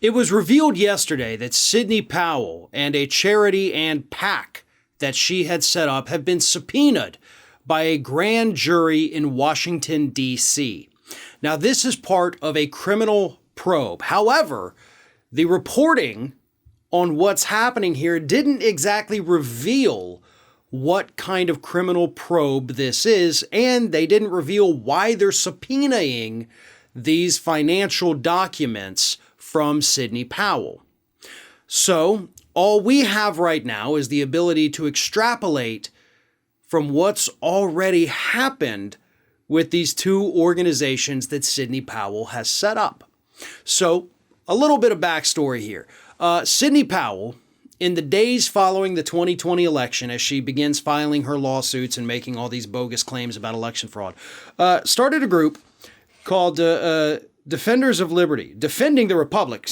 It was revealed yesterday that Sidney Powell and a charity and PAC that she had set up have been subpoenaed by a grand jury in Washington, D.C. Now, this is part of a criminal probe. However, the reporting on what's happening here didn't exactly reveal what kind of criminal probe this is, and they didn't reveal why they're subpoenaing these financial documents from Sidney Powell. So all we have right now is the ability to extrapolate from what's already happened with these two organizations that Sidney Powell has set up. So a little bit of backstory here. Sidney Powell, in the days following the 2020 election, as she begins filing her lawsuits and making all these bogus claims about election fraud, started a group called Defenders of Liberty, Defending the Republic,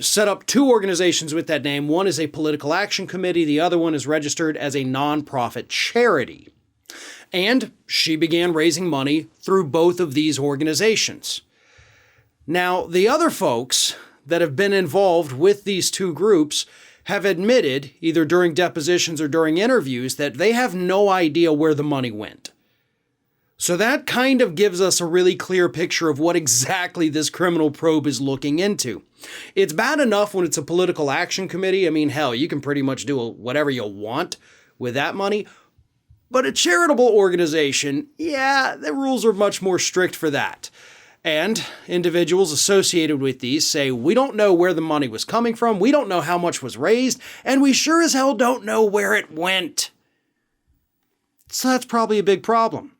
set up two organizations with that name. One is a political action committee. The other one is registered as a nonprofit charity. And she began raising money through both of these organizations. Now, the other folks that have been involved with these two groups have admitted, either during depositions or during interviews, that they have no idea where the money went. So that kind of gives us a really clear picture of what exactly this criminal probe is looking into. It's bad enough when it's a political action committee. I mean, hell, you can pretty much do whatever you want with that money. But a charitable organization, yeah, the rules are much more strict for that. And individuals associated with these say, we don't know where the money was coming from, we don't know how much was raised, and we sure as hell don't know where it went. So that's probably a big problem.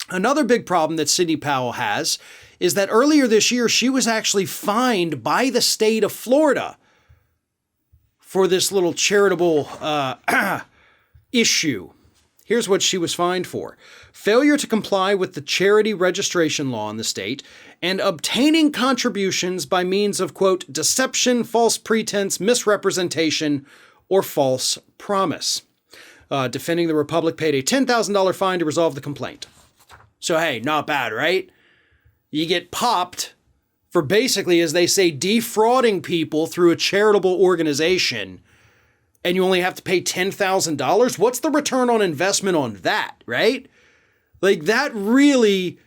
Another big problem that Sidney Powell has is that earlier this year, she was actually fined by the state of Florida for this little charitable issue. Here's what she was fined for: failure to comply with the charity registration law in the state and obtaining contributions by means of, quote, deception, false pretense, misrepresentation, or false promise. Defending the Republic paid a $10,000 fine to resolve the complaint. So, hey, not bad, right? You get popped for basically, as they say, defrauding people through a charitable organization, and you only have to pay $10,000? What's the return on investment on that, right? Like, that really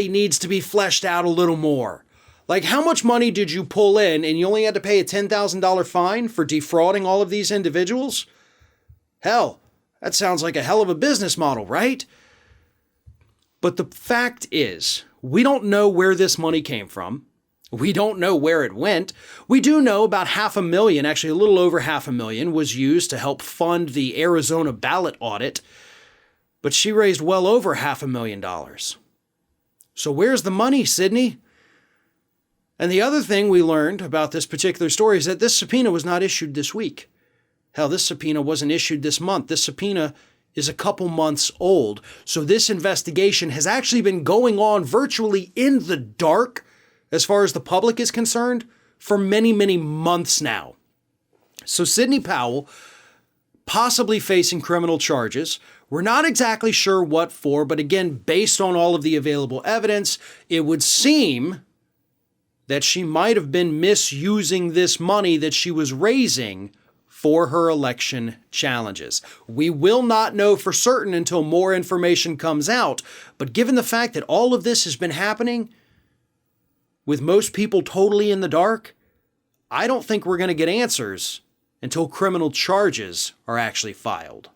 needs to be fleshed out a little more. Like, how much money did you pull in and you only had to pay a $10,000 fine for defrauding all of these individuals? Hell, that sounds like a hell of a business model, right? But the fact is, we don't know where this money came from. We don't know where it went. We do know about $500,000, actually a little over $500,000, was used to help fund the Arizona ballot audit. But she raised well over $500,000. So where's the money, Sidney? And the other thing we learned about this particular story is that this subpoena was not issued this week. Hell, this subpoena wasn't issued this month. This subpoena is a couple months old. So this investigation has actually been going on virtually in the dark, as far as the public is concerned, for many, many months now. So Sidney Powell, possibly facing criminal charges. We're not exactly sure what for, but again, based on all of the available evidence, it would seem that she might have been misusing this money that she was raising for her election challenges. We will not know for certain until more information comes out, but given the fact that all of this has been happening with most people totally in the dark, I don't think we're going to get answers until criminal charges are actually filed.